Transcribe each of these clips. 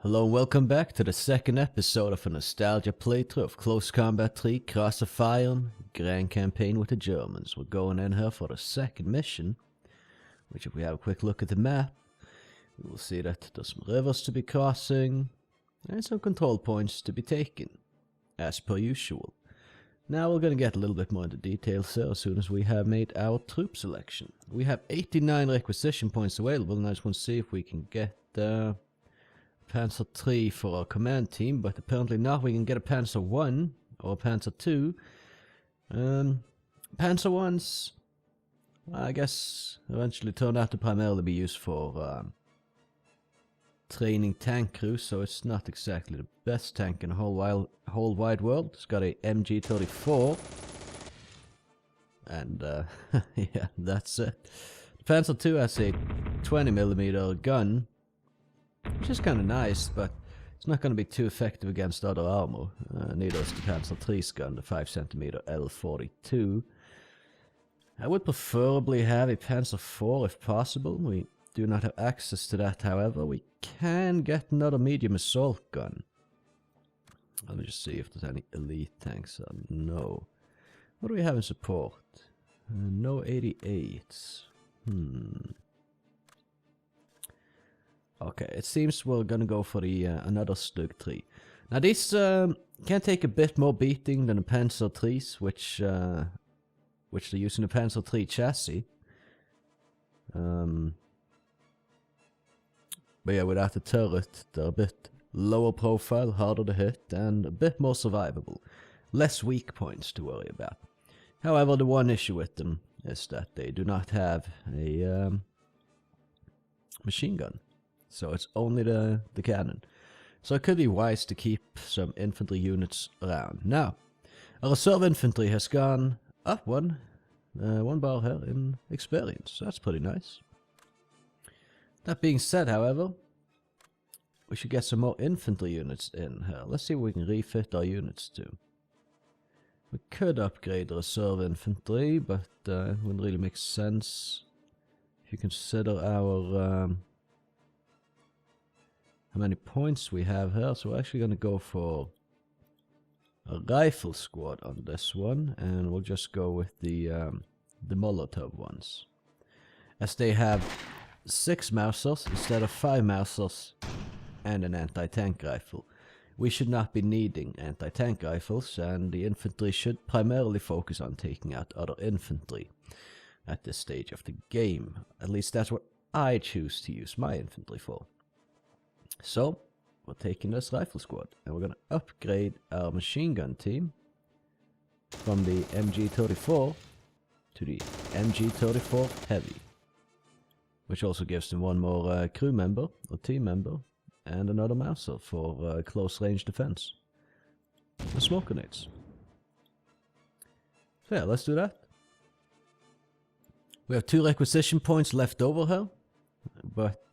Hello and welcome back to the second episode of a nostalgia playthrough of Close Combat 3 Cross of Fire Grand Campaign with the Germans. We're going in here for the second mission, which if we have a quick look at the map, we will see that there's some rivers to be crossing and some control points to be taken, as per usual. Now we're going to get a little bit more into details here as soon as we have made our troop selection. We have 89 requisition points available, and I just want to see if we can get Panzer 3 for our command team, but apparently not. We can get a Panzer 1 or a Panzer 2. Panzer 1s, I guess, eventually turned out to primarily be used for training tank crews, so it's not exactly the best tank in the whole wide world. It's got a MG34, and yeah, that's it. The Panzer 2 has a 20mm gun, which is kind of nice, but it's not going to be too effective against other armor. Neither is the Panzer 3's gun, the 5cm L42. I would preferably have a Panzer 4 if possible. We do not have access to that, however. We can get another medium assault gun. Let me just see if there's any elite tanks. No. What do we have in support? No 88s. Okay, it seems we're gonna go for the another Stug 3. Now these can take a bit more beating than the Panzer 3s, which they're using the Panzer 3 chassis. But yeah, without the turret, they're a bit lower profile, harder to hit, and a bit more survivable. Less weak points to worry about. However, the one issue with them is that they do not have a machine gun. So it's only the cannon. So it could be wise to keep some infantry units around. Now, our reserve infantry has gone up one bar here in experience. So that's pretty nice. That being said, however, we should get some more infantry units in here. Let's see what we can refit our units to. We could upgrade the reserve infantry, but it wouldn't really make sense if you consider our how many points we have here. So we're actually going to go for a rifle squad on this one, and we'll just go with the Molotov ones, as they have 6 Mausers instead of 5 Mausers and an anti-tank rifle. We should not be needing anti-tank rifles, and the infantry should primarily focus on taking out other infantry at this stage of the game. At least that's what I choose to use my infantry for. So, we're taking this rifle squad, and we're going to upgrade our machine gun team from the MG34 to the MG34 Heavy, which also gives them one more crew member or team member and another Mauser for close range defense. The smoke grenades. So yeah, let's do that. We have 2 requisition points left over here, but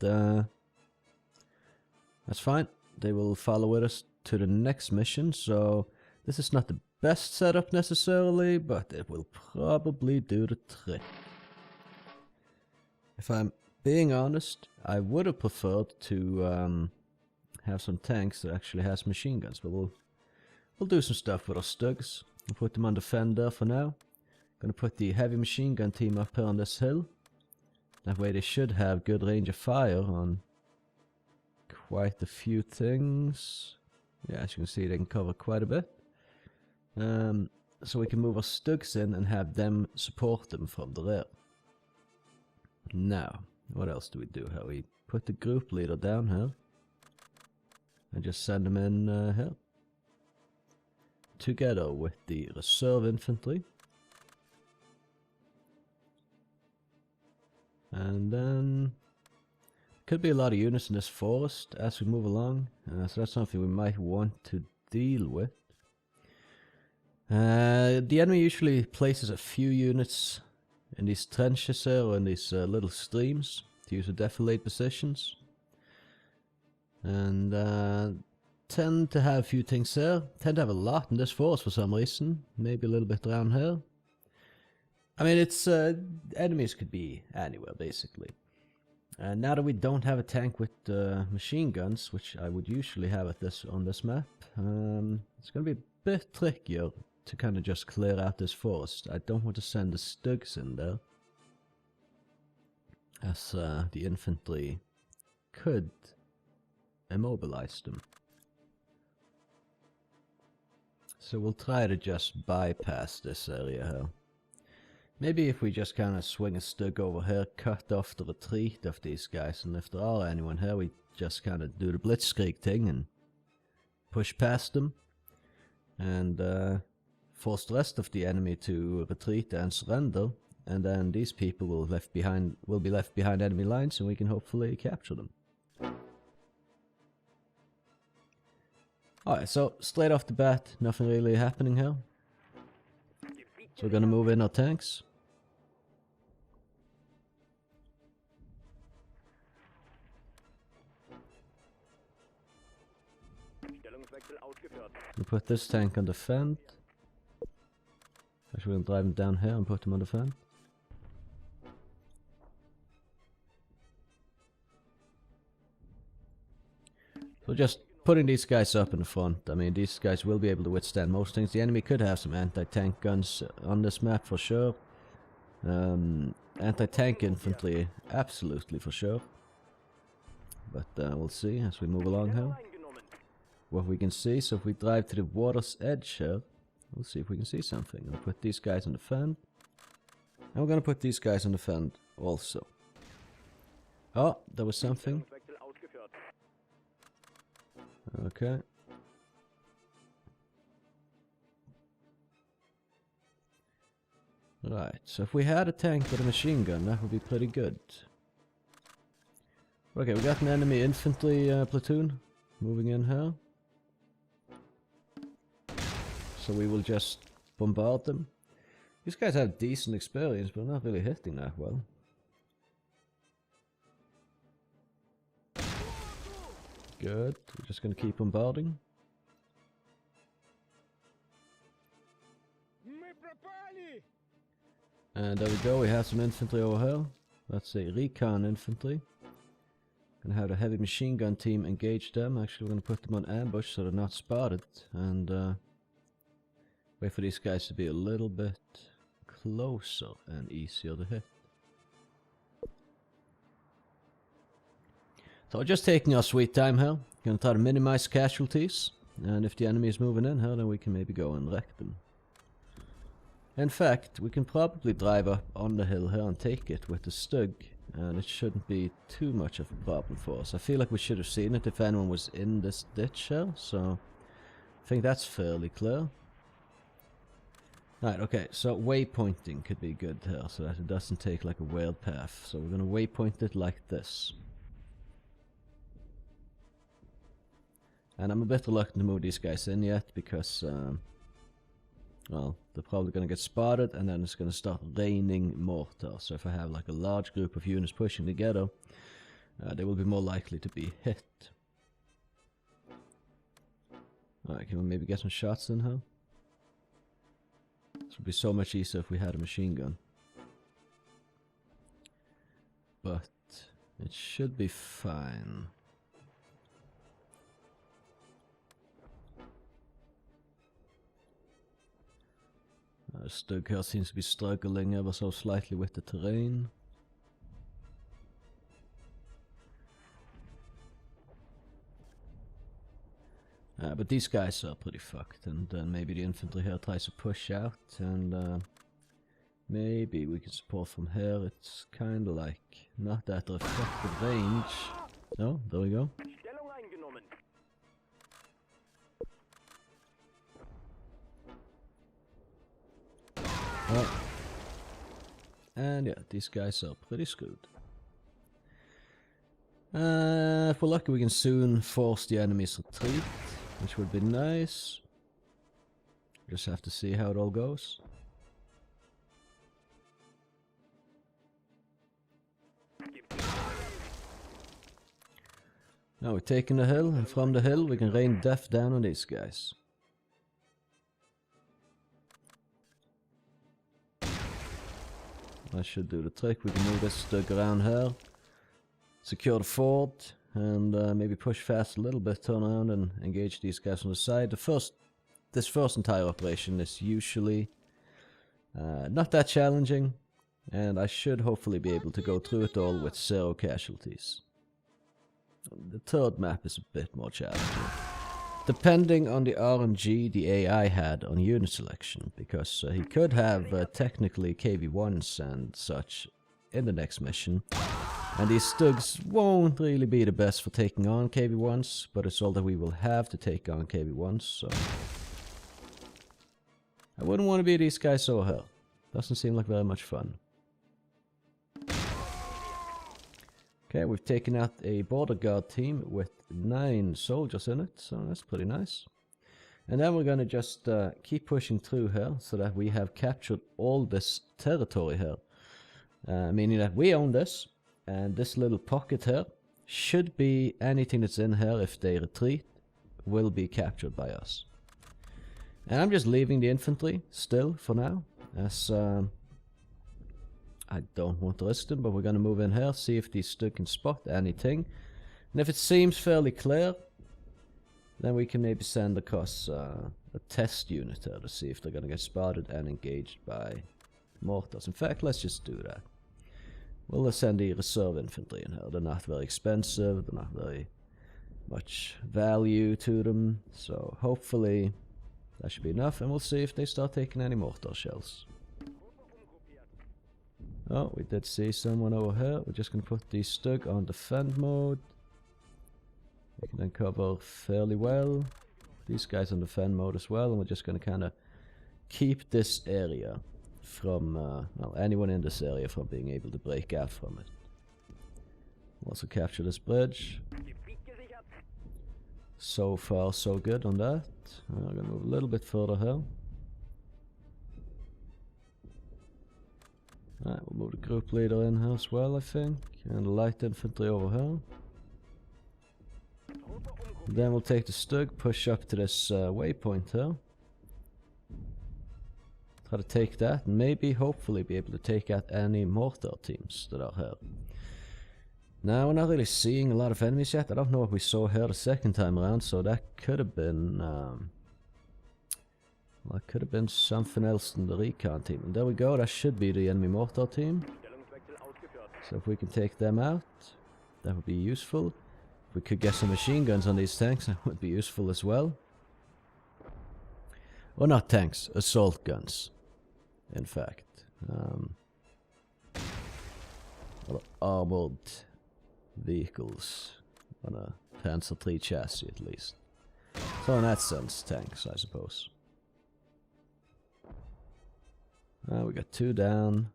that's fine. They will follow with us to the next mission, so this is not the best setup necessarily, but it will probably do the trick. If I'm being honest, I would have preferred to have some tanks that actually has machine guns, but we'll do some stuff with our Stugs. We'll put them on defender for now. Gonna put the heavy machine gun team up here on this hill. That way they should have good range of fire on quite a few things. Yeah, as you can see, they can cover quite a bit. So we can move our Stugs in and have them support them from the rear. Now, what else do we do here? We put the group leader down here and just send them in here together with the reserve infantry. And then could be a lot of units in this forest as we move along, so that's something we might want to deal with. The enemy usually places a few units in these trenches here, or in these little streams, to use the defilade positions. And tend to have a few things here. Tend to have a lot in this forest for some reason. Maybe a little bit around here. I mean, it's enemies could be anywhere, basically. And now that we don't have a tank with machine guns, which I would usually have on this map, it's going to be a bit trickier to kind of just clear out this forest. I don't want to send the Stugs in there, as the infantry could immobilize them. So we'll try to just bypass this area here. Maybe if we just kind of swing a Stug over here, cut off the retreat of these guys, and if there are anyone here, we just kind of do the blitzkrieg thing and push past them, and force the rest of the enemy to retreat and surrender, and then these people will be left behind enemy lines, and we can hopefully capture them. Alright, so straight off the bat, nothing really happening here. So we're gonna move in our tanks. We put this tank on defend. Actually, we're gonna drive him down here and put him on defend. So just putting these guys up in the front. I mean, these guys will be able to withstand most things. The enemy could have some anti-tank guns on this map for sure. Anti-tank infantry, absolutely for sure. But we'll see as we move along here what we can see. So if we drive to the water's edge here, we'll see if we can see something. We'll put these guys on the fan. And we're gonna put these guys on the fan also. Oh, there was something. Okay. Right, so if we had a tank with a machine gun, that would be pretty good. Okay, we got an enemy infantry platoon moving in here. So we will just bombard them. These guys have decent experience, but not really hitting that well. Good, we're just gonna keep bombarding. And there we go, we have some infantry over here. Let's say recon infantry. Gonna have a heavy machine gun team engage them. Actually, we're gonna put them on ambush so they're not spotted. And wait for these guys to be a little bit closer and easier to hit. So we're just taking our sweet time here. Gonna try to minimize casualties. And if the enemy is moving in here, then we can maybe go and wreck them. In fact, we can probably drive up on the hill here and take it with the Stug. And it shouldn't be too much of a problem for us. I feel like we should have seen it if anyone was in this ditch here. So I think that's fairly clear. Right, okay, so waypointing could be good here so that it doesn't take like a weird path. So we're gonna waypoint it like this. And I'm a bit reluctant to move these guys in yet because, well, they're probably going to get spotted and then it's going to start raining mortar. So if I have like a large group of units pushing together, they will be more likely to be hit. Alright, can we maybe get some shots in here? This would be so much easier if we had a machine gun. But it should be fine. Stug here seems to be struggling ever so slightly with the terrain. But these guys are pretty fucked, and then maybe the infantry here tries to push out, and maybe we can support from here. It's kind of like not that effective range. Oh, there we go. Oh. And yeah, these guys are pretty screwed. If we're lucky, we can soon force the enemy's retreat, which would be nice. Just have to see how it all goes. Now we're taking the hill, and from the hill we can rain death down on these guys. That should do the trick. We can move this Stug around here. secure the fort, and maybe push fast a little bit, turn around and engage these guys on the side. This first entire operation is usually not that challenging, and I should hopefully be able to go through it all with 0 casualties. The third map is a bit more challenging, depending on the RNG the AI had on unit selection, because he could have technically KV-1s and such in the next mission, and these Stugs won't really be the best for taking on KV-1s, but it's all that we will have to take on KV-1s, so I wouldn't want to be these guys over here. Doesn't seem like very much fun. Okay, we've taken out a border guard team with 9 soldiers in it, so that's pretty nice. And then we're gonna just keep pushing through here, so that we have captured all this territory here. Meaning that we own this, and this little pocket here should be anything that's in here, if they retreat, will be captured by us. And I'm just leaving the infantry still for now, as I don't want to risk them, but we're going to move in here, see if these Stug can spot anything. And if it seems fairly clear, then we can maybe send across a test unit here to see if they're going to get spotted and engaged by mortars. In fact, let's just do that. We'll send the reserve infantry in here. They're not very expensive, they're not very much value to them, so hopefully that should be enough, and we'll see if they start taking any mortar shells. Oh, we did see someone over here. We're just going to put the Stug on defend mode. We can then cover fairly well. These guys on defend mode as well, and we're just going to kind of keep this area from, well, anyone in this area from being able to break out from it. We'll also capture this bridge. So far, so good on that. I'm going to move a little bit further here. Alright, we'll move the group leader in here as well, I think. And the light infantry over here. And then we'll take the Stug, push up to this waypoint here. Try to take that, and maybe, hopefully, be able to take out any mortar teams that are here. Now, we're not really seeing a lot of enemies yet. I don't know what we saw here the second time around, so that could have been... well, it could have been something else than the recon team. And there we go, that should be the enemy mortar team. So if we can take them out, that would be useful. If we could get some machine guns on these tanks, that would be useful as well. Or not tanks, assault guns, in fact. Well, armored vehicles on a Panzer III chassis at least. So in that sense, tanks, I suppose. We got 2 down.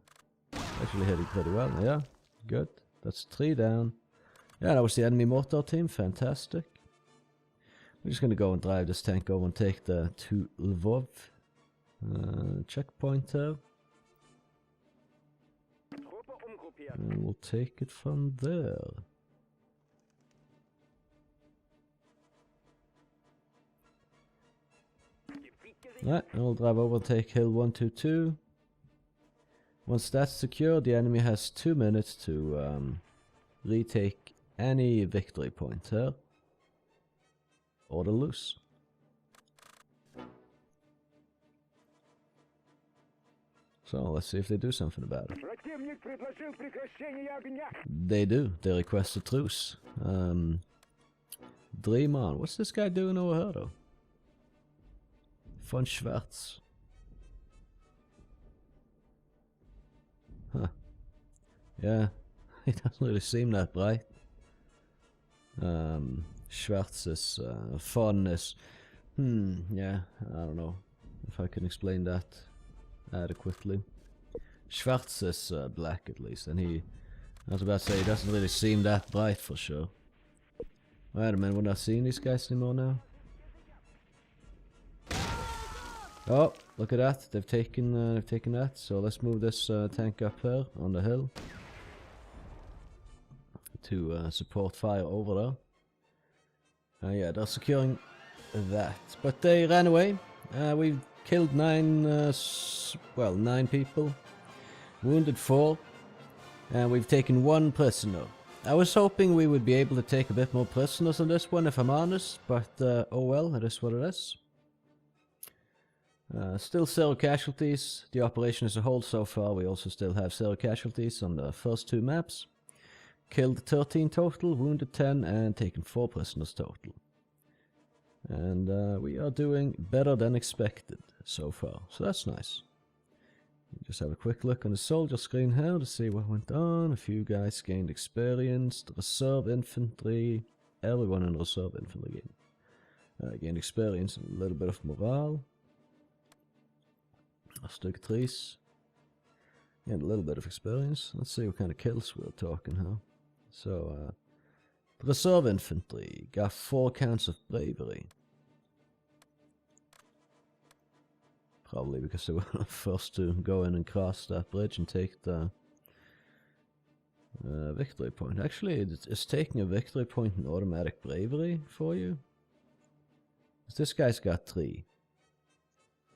Actually hitting pretty well. Yeah, good. That's 3 down. Yeah, that was the enemy mortar team. Fantastic. We're just going to go and drive this tank over and take the to Lvov. Checkpoint here. And we'll take it from there. Right, and we'll drive over and take hill 122. Once that's secure, the enemy has 2 minutes to retake any victory point here, or to lose. So let's see if they do something about it. They do. They request a truce. Dream on. What's this guy doing over here though? Von Schwarz. Huh. Yeah, he doesn't really seem that bright. Schwarz's fondness. Yeah, I don't know if I can explain that adequately. Schwarz is black at least, and I was about to say, he doesn't really seem that bright for sure. Wait a minute, we're not seeing these guys anymore now. Oh, look at that! They've taken that. So let's move this tank up here on the hill to support fire over there. Yeah, they're securing that, but they ran away. We've killed 9 people, wounded 4, and we've taken 1 prisoner. I was hoping we would be able to take a bit more prisoners on this one, if I'm honest, but oh well, it is what it is. Still 0 casualties. The operation as a whole so far, we also still have 0 casualties on the first 2 maps. Killed 13 total, wounded 10, and taken 4 prisoners total. And we are doing better than expected so far, so that's nice. Just have a quick look on the soldier screen here to see what went on. A few guys gained experience. The reserve infantry, everyone in the reserve infantry gained experience and a little bit of morale. Stug 3s and a little bit of experience. Let's see what kind of kills we're talking here. So, the reserve infantry got 4 counts of bravery. Probably because they were the first to go in and cross that bridge and take the victory point. Actually, it's taking a victory point in automatic bravery for you. This guy's got 3.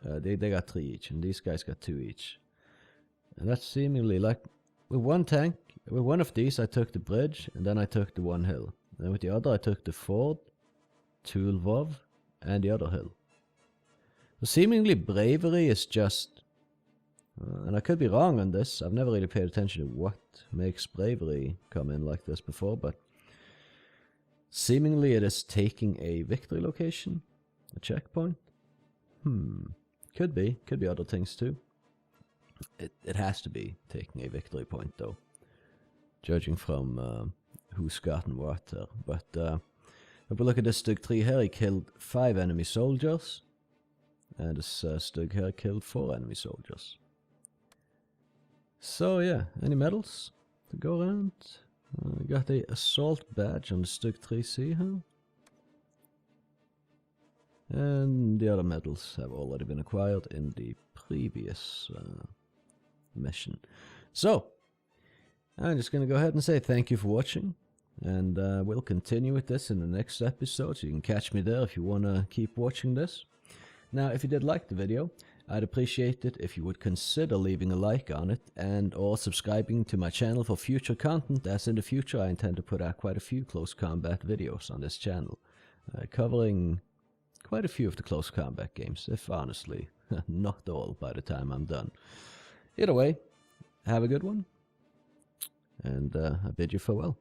They got 3 each, and these guys got 2 each. And that's seemingly like, with one tank, with one of these I took the bridge, and then I took the one hill. And with the other I took the fort, 2 Lvov, and the other hill. So seemingly bravery is just, and I could be wrong on this, I've never really paid attention to what makes bravery come in like this before, but seemingly it is taking a victory location, a checkpoint. Could be other things too. It has to be taking a victory point though, judging from who's gotten what there. But if we look at this Stug 3 here, he killed 5 enemy soldiers, and this Stug here killed 4 enemy soldiers. So yeah, any medals to go around? Got the assault badge on the Stug 3C here. And the other medals have already been acquired in the previous mission. So, I'm just going to go ahead and say thank you for watching. And we'll continue with this in the next episode, so you can catch me there if you want to keep watching this. Now, if you did like the video, I'd appreciate it if you would consider leaving a like on it and or subscribing to my channel for future content, as in the future I intend to put out quite a few close combat videos on this channel, covering quite a few of the close combat games, if honestly, not all by the time I'm done. Either way, have a good one, and I bid you farewell.